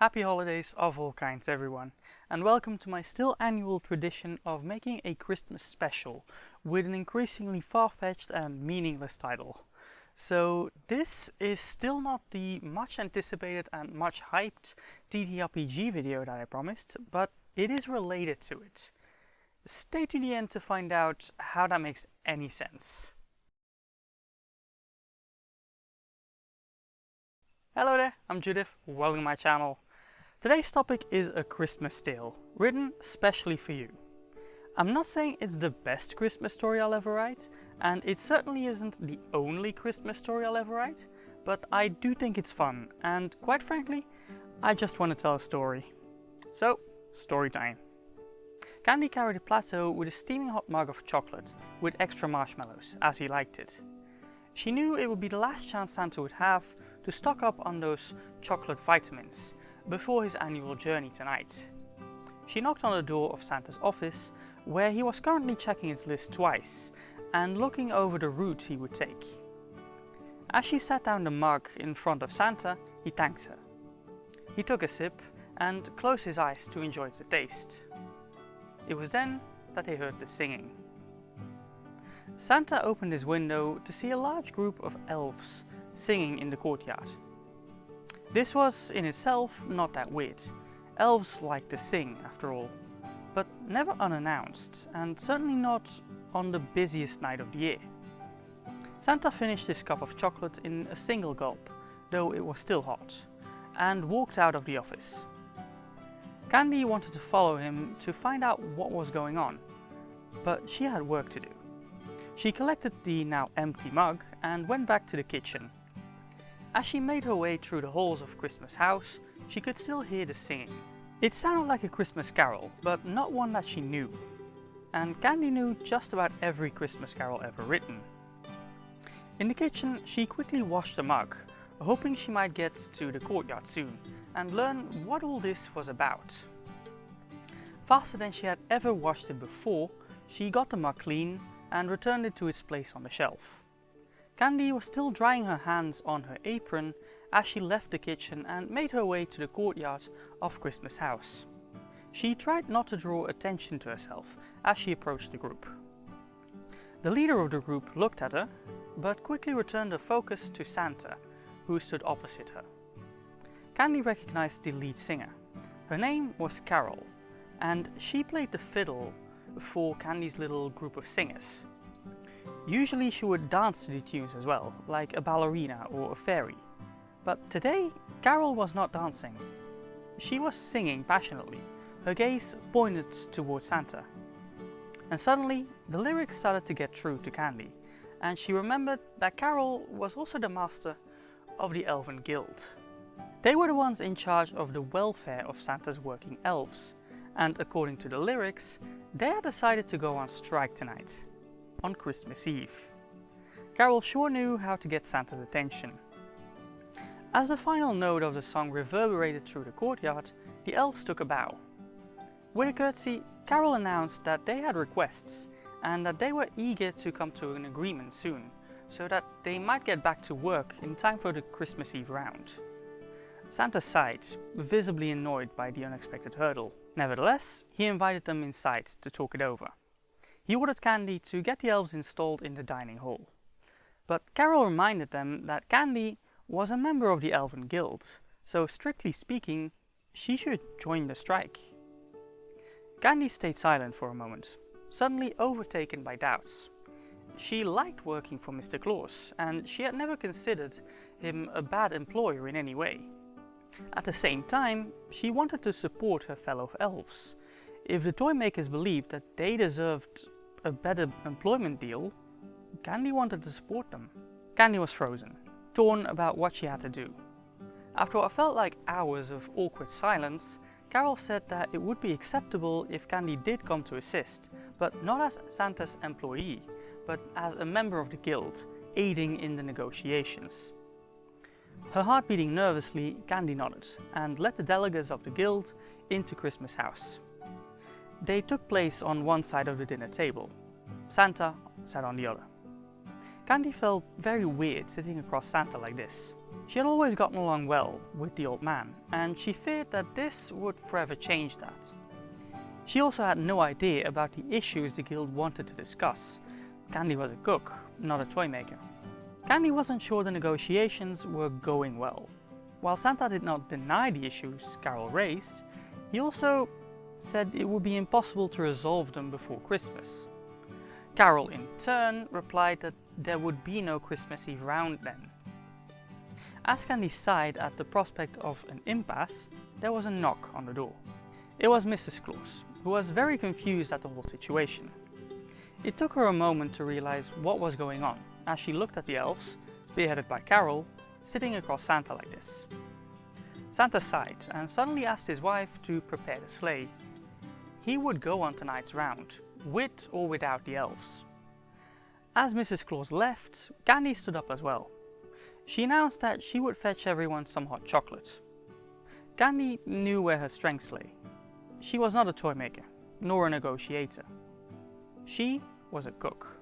Happy holidays of all kinds, everyone, and welcome to my still annual tradition of making a Christmas special with an increasingly far-fetched and meaningless title. So this is still not the much anticipated and much hyped TTRPG video that I promised, but it is related to it. Stay to the end to find out how that makes any sense. Hello there, I'm Judith, welcome to my channel. Today's topic is a Christmas tale, written specially for you. I'm not saying it's the best Christmas story I'll ever write, and it certainly isn't the only Christmas story I'll ever write, but I do think it's fun, and quite frankly, I just want to tell a story. So, story time. Candy carried a plateau with a steaming hot mug of chocolate with extra marshmallows, as he liked it. She knew it would be the last chance Santa would have to stock up on those chocolate vitamins before his annual journey tonight. She knocked on the door of Santa's office, where he was currently checking his list twice and looking over the route he would take. As she set down the mug in front of Santa, he thanked her. He took a sip and closed his eyes to enjoy the taste. It was then that they heard the singing. Santa opened his window to see a large group of elves singing in the courtyard. This was in itself not that weird. Elves like to sing, after all, but never unannounced, and certainly not on the busiest night of the year. Santa finished his cup of chocolate in a single gulp, though it was still hot, and walked out of the office. Candy wanted to follow him to find out what was going on, but she had work to do. She collected the now empty mug and went back to the kitchen. As she made her way through the halls of Christmas House, she could still hear the singing. It sounded like a Christmas carol, but not one that she knew. And Candy knew just about every Christmas carol ever written. In the kitchen, she quickly washed the mug, hoping she might get to the courtyard soon and learn what all this was about. Faster than she had ever washed it before, she got the mug clean and returned it to its place on the shelf. Candy was still drying her hands on her apron as she left the kitchen and made her way to the courtyard of Christmas House. She tried not to draw attention to herself as she approached the group. The leader of the group looked at her, but quickly returned her focus to Santa, who stood opposite her. Candy recognized the lead singer. Her name was Carol, and she played the fiddle for Candy's little group of singers. Usually she would dance to the tunes as well, like a ballerina or a fairy. But today, Carol was not dancing. She was singing passionately, her gaze pointed towards Santa. And suddenly, the lyrics started to get through to Candy, and she remembered that Carol was also the master of the Elven Guild. They were the ones in charge of the welfare of Santa's working elves, and according to the lyrics, they had decided to go on strike tonight, on Christmas Eve. Carol sure knew how to get Santa's attention. As the final note of the song reverberated through the courtyard, the elves took a bow. With a curtsy, Carol announced that they had requests and that they were eager to come to an agreement soon, so that they might get back to work in time for the Christmas Eve round. Santa sighed, visibly annoyed by the unexpected hurdle. Nevertheless, he invited them inside to talk it over. He ordered Candy to get the elves installed in the dining hall. But Carol reminded them that Candy was a member of the Elven Guild, so strictly speaking, she should join the strike. Candy stayed silent for a moment, suddenly overtaken by doubts. She liked working for Mr. Claus, and she had never considered him a bad employer in any way. At the same time, she wanted to support her fellow elves. If the toy makers believed that they deserved a better employment deal, Candy wanted to support them. Candy was frozen, torn about what she had to do. After what felt like hours of awkward silence, Carol said that it would be acceptable if Candy did come to assist, but not as Santa's employee, but as a member of the guild, aiding in the negotiations. Her heart beating nervously, Candy nodded and led the delegates of the guild into Christmas House. They took place on one side of the dinner table. Santa sat on the other. Candy felt very weird sitting across Santa like this. She had always gotten along well with the old man, and she feared that this would forever change that. She also had no idea about the issues the guild wanted to discuss. Candy was a cook, not a toy maker. Candy wasn't sure the negotiations were going well. While Santa did not deny the issues Carol raised, he also said it would be impossible to resolve them before Christmas. Carol in turn replied that there would be no Christmas Eve round then. As Candy sighed at the prospect of an impasse, there was a knock on the door. It was Mrs. Claus, who was very confused at the whole situation. It took her a moment to realize what was going on, as she looked at the elves, spearheaded by Carol, sitting across Santa like this. Santa sighed and suddenly asked his wife to prepare the sleigh. He would go on tonight's round, with or without the elves. As Mrs. Claus left, Candy stood up as well. She announced that she would fetch everyone some hot chocolate. Candy knew where her strengths lay. She was not a toy maker, nor a negotiator. She was a cook.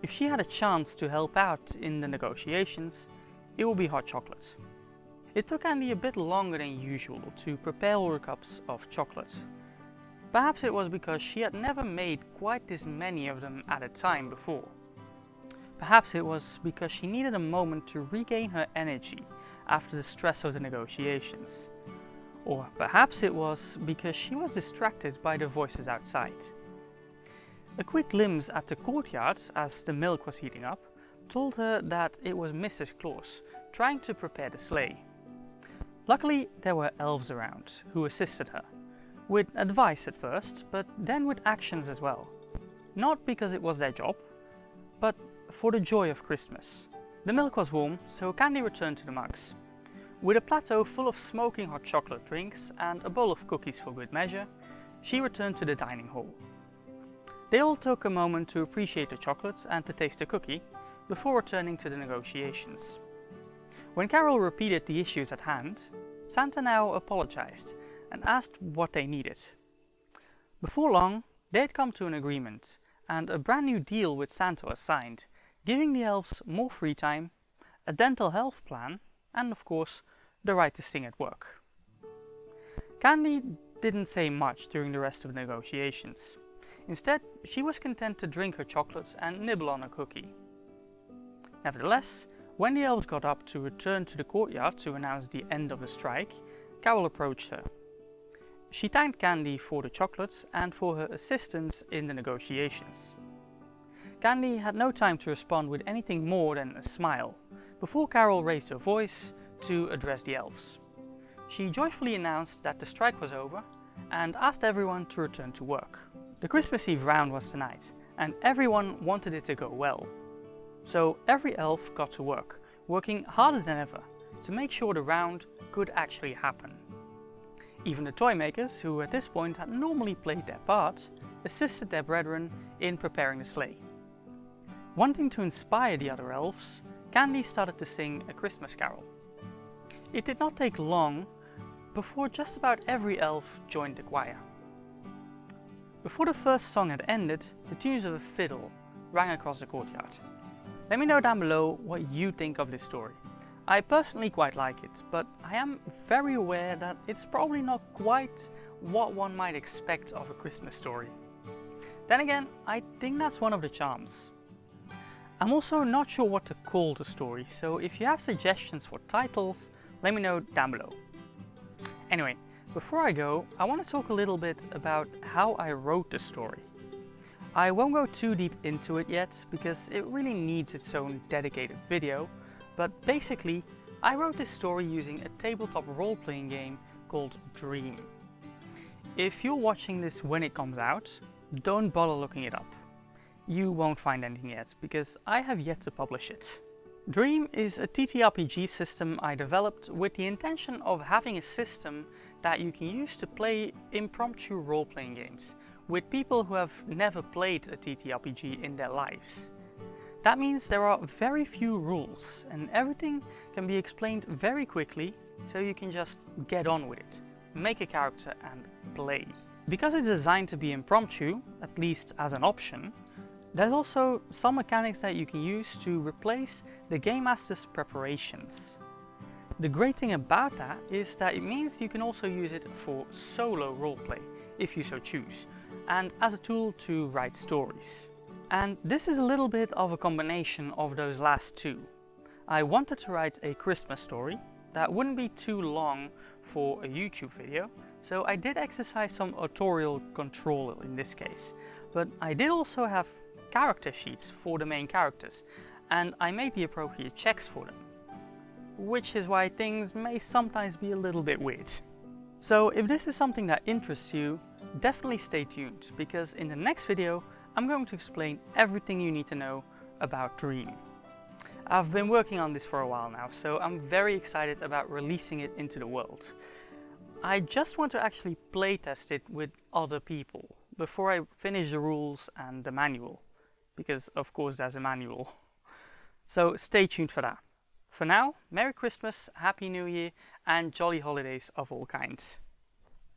If she had a chance to help out in the negotiations, it would be hot chocolate. It took Candy a bit longer than usual to prepare all her cups of chocolate. Perhaps it was because she had never made quite this many of them at a time before. Perhaps it was because she needed a moment to regain her energy after the stress of the negotiations. Or perhaps it was because she was distracted by the voices outside. A quick glimpse at the courtyard as the milk was heating up told her that it was Mrs. Claus trying to prepare the sleigh. Luckily, there were elves around who assisted her, with advice at first, but then with actions as well. Not because it was their job, but for the joy of Christmas. The milk was warm, so Candy returned to the mugs. With a plateau full of smoking hot chocolate drinks and a bowl of cookies for good measure, she returned to the dining hall. They all took a moment to appreciate the chocolates and to taste the cookie, before returning to the negotiations. When Carol repeated the issues at hand, Santa now apologized and asked what they needed. Before long, they had come to an agreement, and a brand new deal with Santa was signed, giving the elves more free time, a dental health plan, and of course, the right to sing at work. Candy didn't say much during the rest of the negotiations. Instead, she was content to drink her chocolates and nibble on a cookie. Nevertheless, when the elves got up to return to the courtyard to announce the end of the strike, Carol approached her. She thanked Candy for the chocolates and for her assistance in the negotiations. Candy had no time to respond with anything more than a smile, before Carol raised her voice to address the elves. She joyfully announced that the strike was over and asked everyone to return to work. The Christmas Eve round was tonight, and everyone wanted it to go well. So every elf got to work, working harder than ever to make sure the round could actually happen. Even the toy makers, who at this point had normally played their part, assisted their brethren in preparing the sleigh. Wanting to inspire the other elves, Candy started to sing a Christmas carol. It did not take long before just about every elf joined the choir. Before the first song had ended, the tunes of a fiddle rang across the courtyard. Let me know down below what you think of this story. I personally quite like it, but I am very aware that it's probably not quite what one might expect of a Christmas story. Then again, I think that's one of the charms. I'm also not sure what to call the story, so if you have suggestions for titles, let me know down below. Anyway, before I go, I want to talk a little bit about how I wrote the story. I won't go too deep into it yet, because it really needs its own dedicated video, but basically, I wrote this story using a tabletop role-playing game called Dream. If you're watching this when it comes out, don't bother looking it up. You won't find anything yet, because I have yet to publish it. Dream is a TTRPG system I developed with the intention of having a system that you can use to play impromptu role-playing games with people who have never played a TTRPG in their lives. That means there are very few rules and everything can be explained very quickly, so you can just get on with it, make a character and play. Because it's designed to be impromptu, at least as an option, There's also some mechanics that you can use to replace the Game Master's preparations. The great thing about that is that it means you can also use it for solo roleplay, if you so choose, and as a tool to write stories. And this is a little bit of a combination of those last two. I wanted to write a Christmas story that wouldn't be too long for a YouTube video, so I did exercise some authorial control in this case. But I did also have character sheets for the main characters, and I made the appropriate checks for them. Which is why things may sometimes be a little bit weird. So if this is something that interests you, definitely stay tuned, because in the next video I'm going to explain everything you need to know about Dream. I've been working on this for a while now, so I'm very excited about releasing it into the world. I just want to actually playtest it with other people before I finish the rules and the manual, because of course there's a manual. So stay tuned for that. For now, Merry Christmas, Happy New Year, and jolly holidays of all kinds.